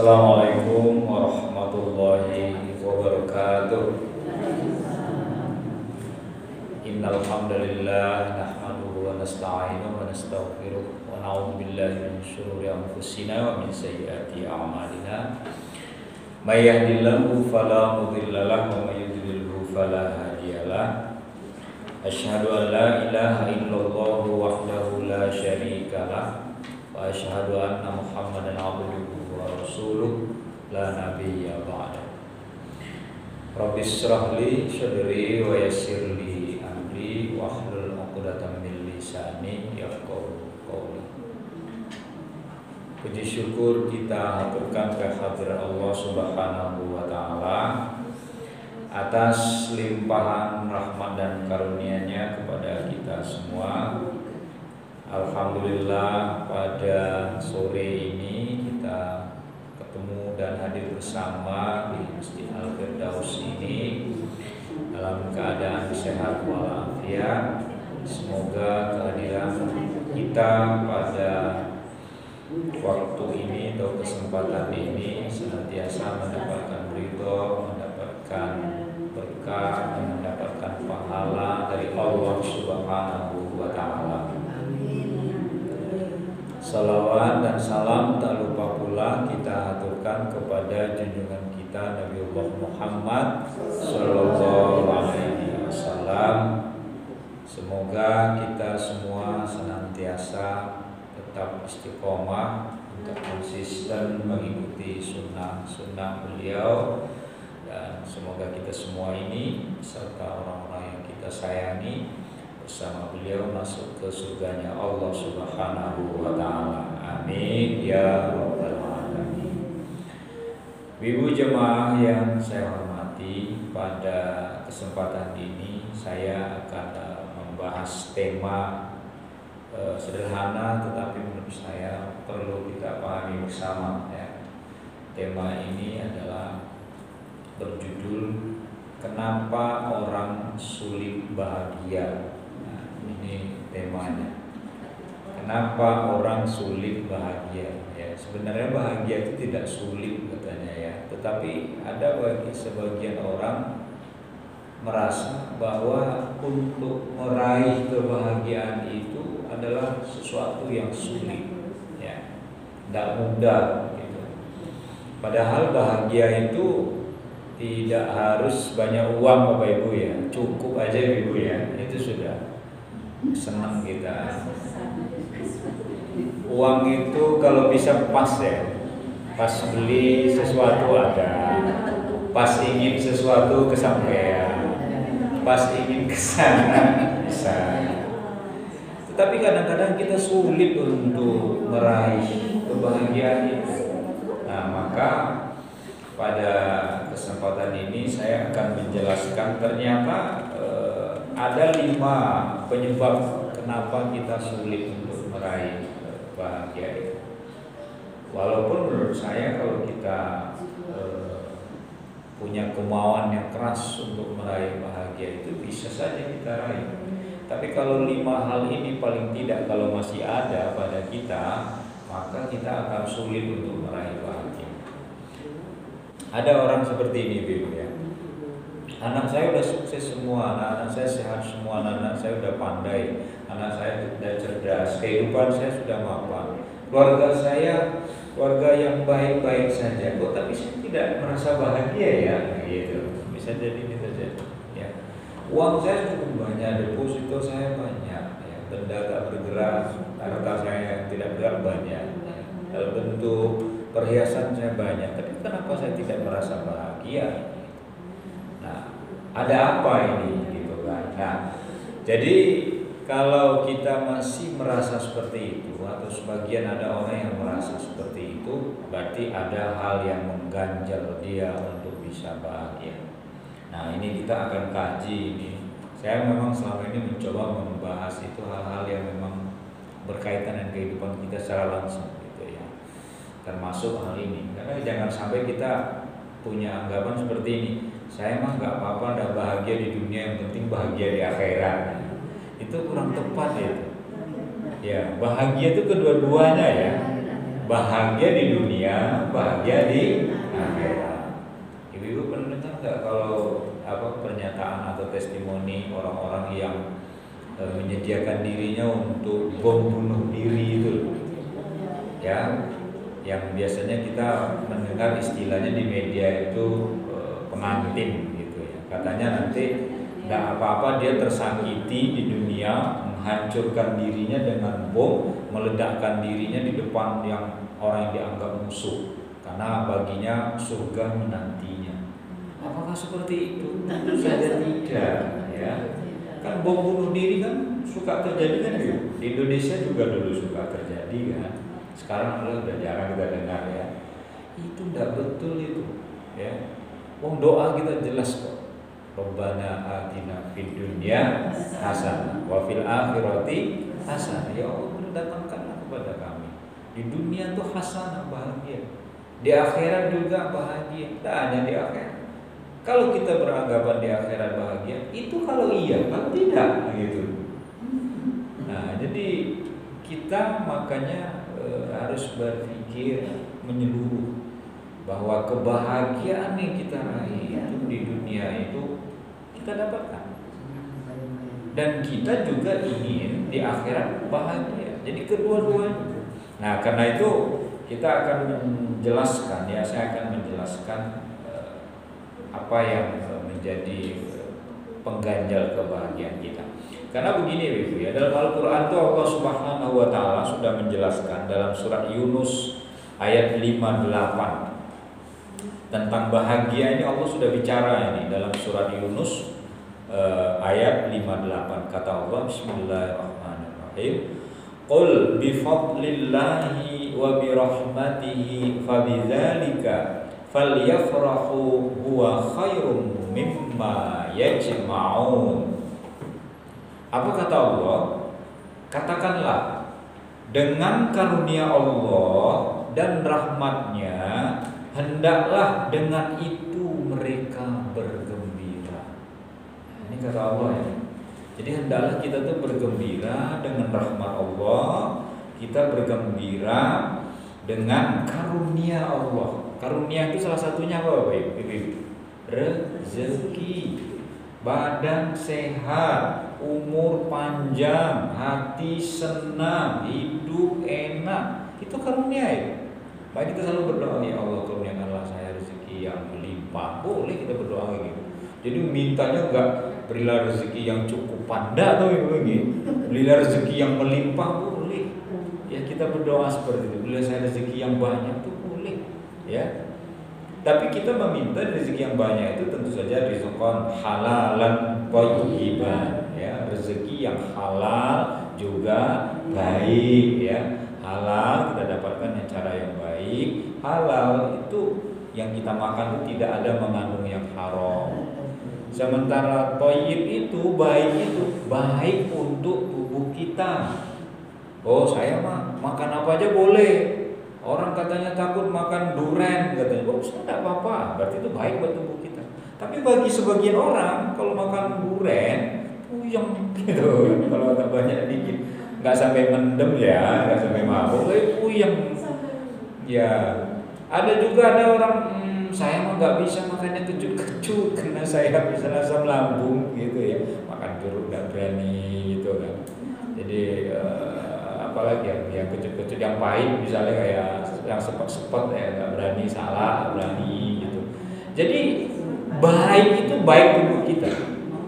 Assalamualaikum warahmatullahi wabarakatuh. Innal hamdalillah nahmaduhu wa nasta'inuhu wa nastaghfiruh wa na'udzu billahi min shururi anfusina wa min sayyiati a'malina. May yahdihillahu fala mudilla lahu wa may yudlilhu fala hadiyalah. Asyhadu an la ilaha illallah wahdahu la syarika lah wa asyhadu anna Muhammadan abduhu Rasuluh la nabiyya ba'da. Rabbi shrah li sadri wa yassir li amri wa hlul 'uqdatam min lisani yafqahu qawli. Puji syukur kita haturkan kehadirat Allah Subhanahu wa taala atas limpahan rahmat dan karunia-Nya kepada kita semua. Alhamdulillah pada sore ini kita ketemu dan hadir bersama di Masjid Al-Firdaus ini dalam keadaan sehat walafiat. Semoga kehadiran kita pada waktu ini atau kesempatan ini senantiasa mendapatkan ridho, mendapatkan berkah, dan mendapatkan pahala dari Allah Subhanahu wa taala. Salawat dan salam tak lupa pula kita haturkan kepada junjungan kita Nabiullah Muhammad sallallahu alaihi wasallam. Semoga kita semua senantiasa tetap istiqomah untuk konsisten mengikuti sunnah beliau, dan semoga kita semua ini serta orang-orang yang kita sayangi bersama beliau masuk ke surganya Allah Subhanahu wa taala. Amin ya rabbal alamin. Ibu jemaah yang saya hormati, pada kesempatan ini saya akan membahas tema sederhana tetapi menurut saya perlu kita pahami bersama ya. Tema ini adalah berjudul Kenapa Orang Sulit Bahagia. Ini temanya. Kenapa orang sulit bahagia? Ya, sebenarnya bahagia itu tidak sulit katanya ya. Tetapi ada bagi sebagian orang merasa bahwa untuk meraih kebahagiaan itu adalah sesuatu yang sulit, ya, tidak mudah gitu. Padahal bahagia itu tidak harus banyak uang Bapak Ibu ya, cukup aja Ibu ya, itu sudah senang kita. Uang itu kalau bisa pas ya, pas beli sesuatu ada, pas ingin sesuatu kesampaian, pas ingin kesana bisa. Tetapi kadang-kadang kita sulit untuk meraih kebahagiaan itu. Nah, maka pada kesempatan ini saya akan menjelaskan ternyata ada 5 penyebab kenapa kita sulit untuk meraih bahagia itu. Walaupun menurut saya kalau kita punya kemauan yang keras untuk meraih bahagia itu bisa saja kita raih. Tapi kalau 5 hal ini paling tidak kalau masih ada pada kita, maka kita akan sulit untuk meraih bahagia. Ada orang seperti ini Ibu ya. Anak saya udah sukses semua, anak-anak saya sehat semua, anak-anak saya udah pandai, anak saya sudah cerdas, kehidupan saya sudah mapan, keluarga saya keluarga yang baik-baik saja, kok tapi saya tidak merasa bahagia ya, gitu. Bisa jadi ini terjadi. Ya. Uang saya cukup banyak, deposito saya banyak, ya. Benda tak bergerak, harta saya tidak bergerak banyak, ya. Dalam bentuk perhiasan saya banyak, tapi kenapa saya tidak merasa bahagia? Nah, ada apa ini gitu kan? Nah, jadi kalau kita masih merasa seperti itu atau sebagian ada orang yang merasa seperti itu, berarti ada hal yang mengganjal dia untuk bisa bahagia. Nah, ini kita akan kaji ini. Saya memang selama ini mencoba membahas itu hal-hal yang memang berkaitan dengan kehidupan kita secara langsung gitu ya. Termasuk hal ini. Karena jangan sampai kita punya anggapan seperti ini. Saya mah nggak apa-apa, nggak bahagia di dunia, yang penting bahagia di akhirat. Itu kurang tepat ya. Ya, bahagia itu kedua-duanya ya. bahagia di dunia, bahagia di akhirat. Ibu-ibu pernah dengar nggak kalau pernyataan atau testimoni orang-orang yang menyediakan dirinya untuk bom bunuh diri itu, ya, yang biasanya kita mendengar istilahnya di media itu pengantin gitu ya. Katanya nanti nggak apa-apa dia tersakiti di dunia, menghancurkan dirinya dengan bom, meledakkan dirinya di depan yang orang yang dianggap musuh, karena baginya surga menantinya. Apakah seperti itu? Tentu saja tidak, ya. Kan bom bunuh diri kan suka terjadi kan ya. Di Indonesia juga dulu suka terjadi kan. Sekarang udah jarang kita dengar ya. Itu tidak betul itu, ya. Wong doa kita jelas kok. Rabbana atina fid dunya hasanah wa fil akhirati hasanah. Ya Allah, datangkanlah kepada kami. Di dunia tuh hasanah, bahagia. Di akhirat juga bahagia. Tak hanya di akhirat. Kalau kita beranggapan di akhirat bahagia, itu kalau iya, kalau tidak gitu. Nah, jadi kita makanya harus berpikir menyeluruh bahwa kebahagiaan yang kita raih itu di dunia itu kita dapatkan, dan kita juga ingin di akhirat bahagia. Jadi kedua-duanya. Nah, karena itu kita akan menjelaskan, ya, saya akan menjelaskan apa yang menjadi pengganjal kebahagiaan kita. Karena begini Ibu ya, dalam Al-Qur'an itu Allah Subhanahu wa taala sudah menjelaskan dalam surat Yunus ayat 58 tentang bahagia. Ini Allah sudah bicara ini dalam surat Yunus ayat 58. Kata Allah, Bismillahirrahmanirrahim. Qul bi fadlillahi wa bi rahmatihi fabidzalika falyafrahu huwa khairum mimma yajma'un. Apa kata Allah? Katakanlah, dengan karunia Allah dan rahmatnya hendaklah dengan itu mereka bergembira. Ini kata Allah ya. Jadi hendaklah kita tuh bergembira dengan rahmat Allah, kita bergembira dengan karunia Allah. Karunia itu salah satunya apa Bapak Ibu? Rezeki, badan sehat, umur panjang, hati senang, hidup enak. Itu karunia ya. Baik, kita selalu berdoa, ya Allah karuniakanlah saya rezeki yang melimpah. Boleh kita berdoa gitu. Jadi mintanya enggak berilah rezeki yang cukup panda atau begini. Berilah rezeki yang melimpah, boleh. Ya kita berdoa seperti itu. Berilah saya rezeki yang banyak tuh boleh. Ya. Tapi kita meminta rezeki yang banyak itu tentu saja rizqan halalan thayyiban, ya, rezeki yang halal juga baik, ya. Halal kita dapatkan dengan cara yang baik. Halal itu yang kita makan itu tidak ada mengandung yang haram. Sementara thayyib itu baik untuk tubuh kita. Oh, saya mah makan apa aja boleh. Orang katanya takut makan durian, katanya, oh tidak apa-apa, berarti itu baik buat tubuh kita. Tapi bagi sebagian orang, kalau makan durian, puyeng gitu. Kalau agak banyak dikit, nggak sampai mendem ya, nggak sampai mabuk, puyeng. Ya, ada orang, saya mah nggak bisa makannya kecut-kecut, karena saya bisa asam lambung gitu ya. Makan jeruk nggak berani gitu kan. Jadi apalagi yang kecut-kecut, yang pahit misalnya kayak yang sepet-sepet ya nggak berani, salah nggak berani gitu. Jadi baik itu baik tubuh kita,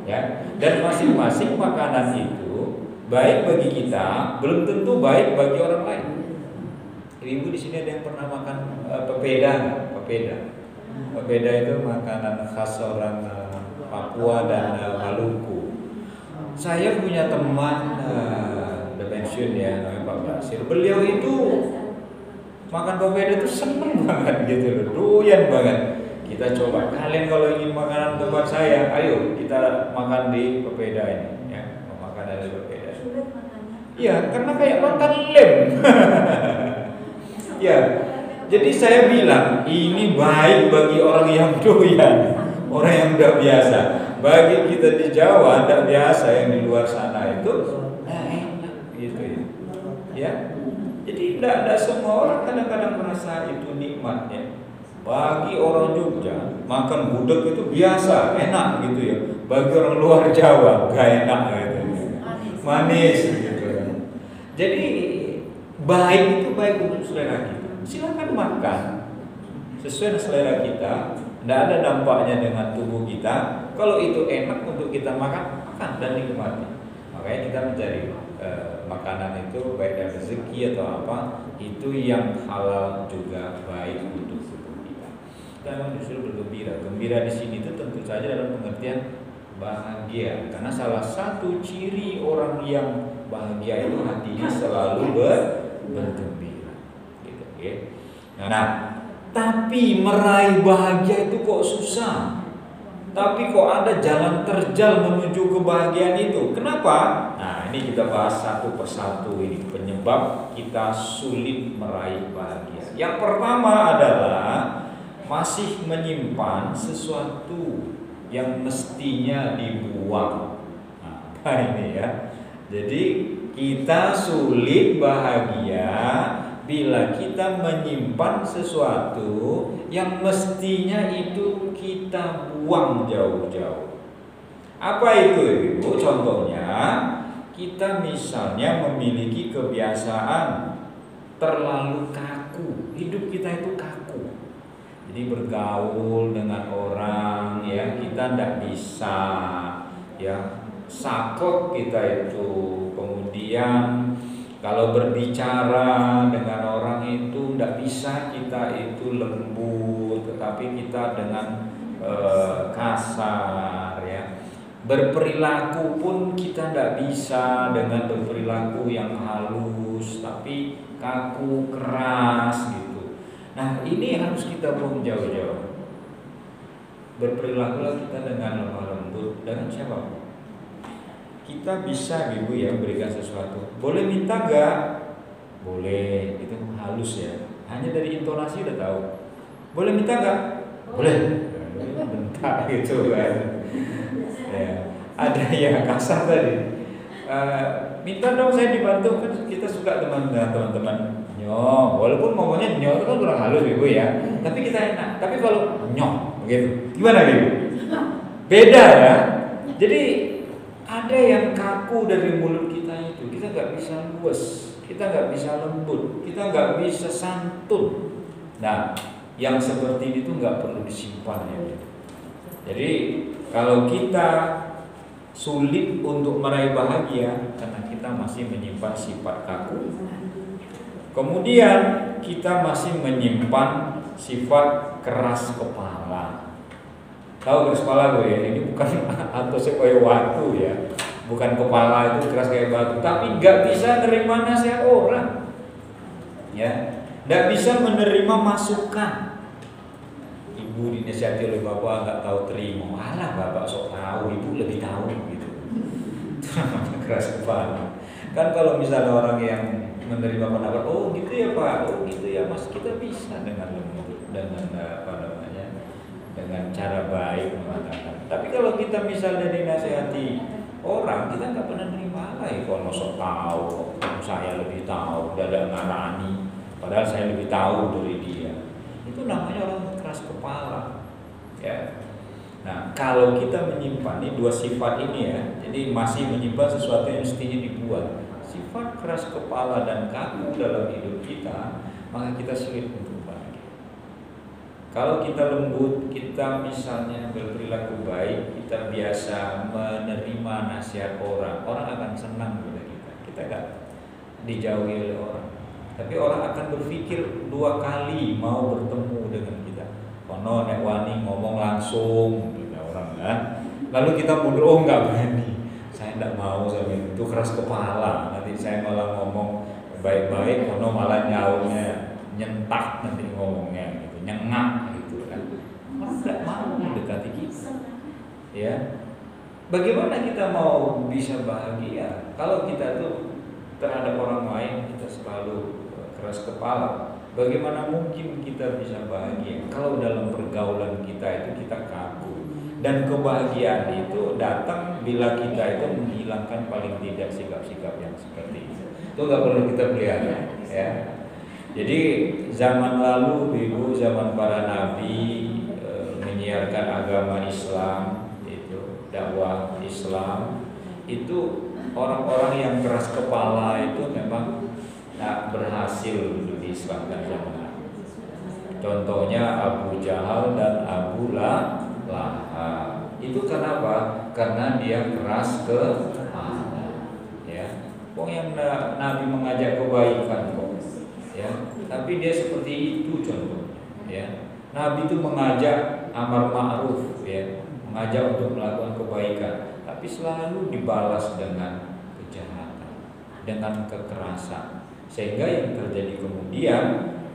ya, dan masing-masing makanan itu baik bagi kita belum tentu baik bagi orang lain. Ibu di sini ada yang pernah makan pepeda nggak? Pepeda itu makanan khas orang Papua dan Maluku. Saya punya teman pensiun ya, namanya Pak Basir. Beliau itu makan pepeda itu seneng banget gitu loh, doyan banget. Kita coba, kalian kalau ingin makanan tempat saya, ayo kita makan di pepeda ini, ya, makan dari pepeda. Iya, karena kayak makan lem. Ya, jadi saya bilang ini baik bagi orang yang doyan, orang yang udah biasa. Bagi kita di Jawa tidak biasa, yang di luar sana itu gitu ya. Jadi tidak semua orang kadang-kadang merasa itu nikmat ya. Bagi orang Jogja makan gudeg itu biasa, enak gitu ya. Bagi orang luar Jawa gak enak gitu. Manis gitu kan. Jadi baik itu baik untuk selera kita. Silakan makan sesuai dengan selera kita. Tidak ada dampaknya dengan tubuh kita. Kalau itu enak untuk kita makan, makan dan nikmati. Makanya kita mencari makanan itu baik dari rezeki atau apa, itu yang halal juga baik untuk tubuh kita. Kita memang disuruh bergembira. Gembira di sini itu tentu saja dalam pengertian bahagia. Karena salah satu ciri orang yang bahagia itu hatinya selalu bergembira. Gitu, ya. Nah, tapi meraih bahagia itu kok susah. Tapi kok ada jalan terjal menuju kebahagiaan itu. Kenapa? Nah, ini kita bahas satu persatu ini penyebab kita sulit meraih bahagia. Yang pertama adalah masih menyimpan sesuatu yang mestinya dibuang. Nah, apa ini ya? Jadi kita sulit bahagia bila kita menyimpan sesuatu yang mestinya itu kita buang jauh-jauh. Apa itu Ibu? Contohnya, kita misalnya memiliki kebiasaan terlalu kaku. Hidup kita itu kaku. Jadi bergaul dengan orang ya, kita tidak bisa ya, saklek kita itu. Kemudian kalau berbicara dengan orang itu tidak bisa kita itu lembut, tetapi kita dengan kasar ya. Berperilaku pun kita tidak bisa dengan berperilaku yang halus, tapi kaku, keras gitu. Nah, ini harus kita buang jauh-jauh. Berperilakulah kita dengan lemah lembut dengan siapa? Kita bisa Ibu ya berikan sesuatu. Boleh minta gak? Boleh, itu halus ya. Hanya dari intonasi udah tahu. Boleh minta gak? Boleh. Bentar gitu kan. Ya. Ada yang kasar tadi. Minta dong saya dibantu, kan kita suka teman-teman nyoh. Walaupun ngomongnya nyoh itu kan kurang halus Ibu ya. Tapi kita enak. Tapi kalau nyoh begitu. Gimana Ibu? Beda ya. Jadi ada yang kaku dari mulut kita itu. Kita nggak bisa luas, kita nggak bisa lembut, kita nggak bisa santun. Nah, yang seperti ini tuh nggak perlu disimpan ya. Jadi kalau kita sulit untuk meraih bahagia karena kita masih menyimpan sifat kaku. Kemudian kita masih menyimpan sifat keras kepala. Tahu keras kepala gue ya, ini bukan atau kayak watu ya, bukan kepala itu keras kayak batu, tapi nggak bisa menerima nasihat orang, ya, nggak bisa menerima masukan. Ibu dinasihati oleh bapak nggak tahu terima, malah bapak sok tahu, ibu lebih tahu gitu. Itu namanya keras kepala. Kan kalau misalnya orang yang menerima pendapat, oh gitu ya pak, oh gitu ya mas, kita bisa dengan lembut, dengan apa namanya, dengan cara baik mengatakan. Tapi kalau kita misalnya dinasihati orang, kita nggak pernah nerima lagi. Kalau sok tahu, saya lebih tahu, udah ada ngarani, padahal saya lebih tahu dari dia. Itu namanya orang keras kepala, ya. Nah, kalau kita menyimpan ini dua sifat ini ya, jadi masih menyimpan sesuatu yang mestinya dibuat. Sifat keras kepala dan kaku dalam hidup kita, maka kita sulit untuk bahagia. Kalau kita lembut, kita misalnya berperilaku baik, kita biasa menerima nasihat orang, orang akan senang kepada kita. Kita gak dijauhi oleh orang, tapi orang akan berpikir dua kali mau bertemu dengan kita. Kono nek wani ngomong langsung, gitu orang kan. Lalu kita mundur, oh nggak berani. Saya tidak mau sama itu keras kepala. Nanti saya malah ngomong baik-baik, kono malah nyaurnya nyentak nanti ngomongnya gitu, nyengak gitu kan. Orang tidak mau mendekati kita. Ya, bagaimana kita mau bisa bahagia kalau kita tuh terhadap orang lain kita selalu keras kepala? Bagaimana mungkin kita bisa bahagia kalau dalam pergaulan kita itu kita kaku? Dan kebahagiaan itu datang bila kita itu menghilangkan paling tidak sikap-sikap yang seperti itu. Itu nggak perlu kita pelihara, ya. Jadi zaman lalu, ibu, zaman para nabi menyiarkan agama Islam, itu dakwah Islam, itu orang-orang yang keras kepala itu memang tak berhasil diislamkan zaman lalu. Contohnya Abu Jahal dan Abu Lahab. Itu kenapa? Karena dia keras kepala. Ya, yang Nabi mengajak kebaikan kok. Ya, tapi dia seperti itu contohnya. Ya, Nabi itu mengajak amar ma'ruf, ya, mengajak untuk melakukan kebaikan, tapi selalu dibalas dengan kejahatan, dengan kekerasan, sehingga yang terjadi kemudian,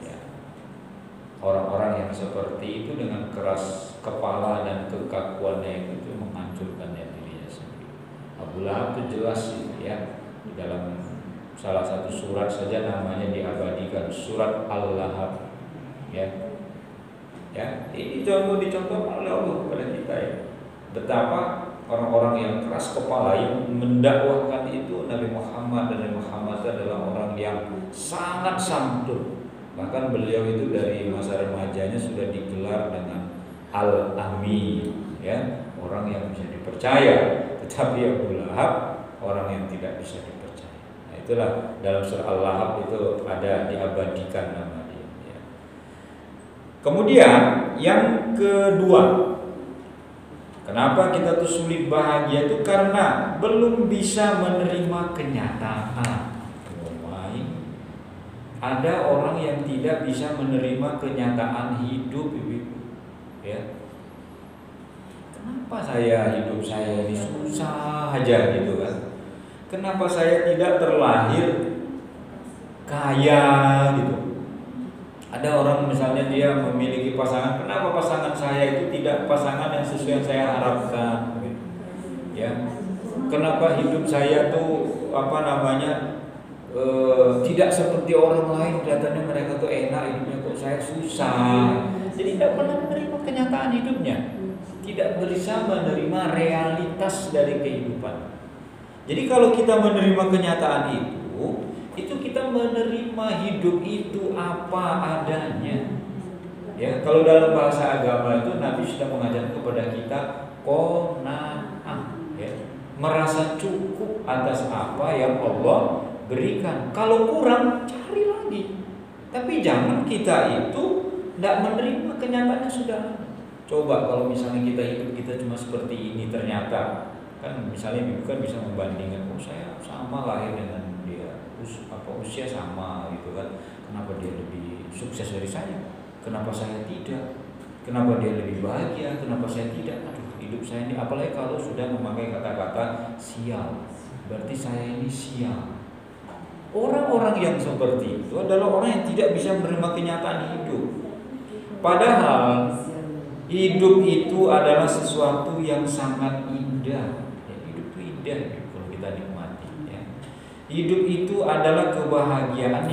ya, orang-orang yang seperti itu dengan keras kepala dan kekakuannya itu menghancurkan dirinya sendiri. Abu Lahab itu jelas itu, ya, di dalam salah satu surat saja namanya diabadikan, surat Al-Lahab, ya. Ya, ini dicontohkan oleh Allah kepada kita, ya. Betapa orang-orang yang keras kepala yang mendakwahkan itu Nabi Muhammad, dan Nabi Muhammad adalah orang yang sangat santun. Bahkan beliau itu dari masa remajanya sudah digelar dengan Al-Amin, ya, orang yang bisa dipercaya. Tetapi Abu Lahab orang yang tidak bisa dipercaya. Nah, itulah dalam surah Al-Lahab itu ada diabadikan nama dia, ya. Kemudian yang kedua, kenapa kita tuh sulit bahagia itu karena belum bisa menerima kenyataan. Ada orang yang tidak bisa menerima kenyataan hidup, ibu, ya. Kenapa hidup saya ini susah aja gitu kan? Kenapa saya tidak terlahir kaya gitu? Ada orang misalnya dia memiliki pasangan, kenapa pasangan saya itu tidak pasangan yang sesuai yang saya harapkan gitu. Ya. Kenapa hidup saya tuh tidak seperti orang lain, kelihatannya mereka tuh enak hidupnya, kok saya susah. Jadi tidak pernah menerima kenyataan hidupnya, tidak bisa menerima realitas dari kehidupan. Jadi kalau kita menerima kenyataan itu kita menerima hidup itu apa adanya. Ya, kalau dalam bahasa agama itu Nabi sudah mengajarkan kepada kita qanaah, ya, merasa cukup atas apa yang Allah berikan. Kalau kurang, cari lagi. Tapi jangan kita itu tidak menerima kenyataannya sudah. Coba kalau misalnya kita hidup kita cuma seperti ini, ternyata kan misalnya ibu kan bisa membandingkan, oh saya sama lahir dengan dia, usia sama gitu kan. Kenapa dia lebih sukses dari saya? Kenapa saya tidak? Kenapa dia lebih bahagia? Kenapa saya tidak? Aduh, hidup saya ini, apalagi kalau sudah memakai kata-kata sial, berarti saya ini sial. Orang-orang yang seperti itu adalah orang yang tidak bisa menerima kenyataan hidup. Padahal hidup itu adalah sesuatu yang sangat indah. Ya, hidup itu indah kalau kita nikmati. Ya. Hidup itu adalah kebahagiaan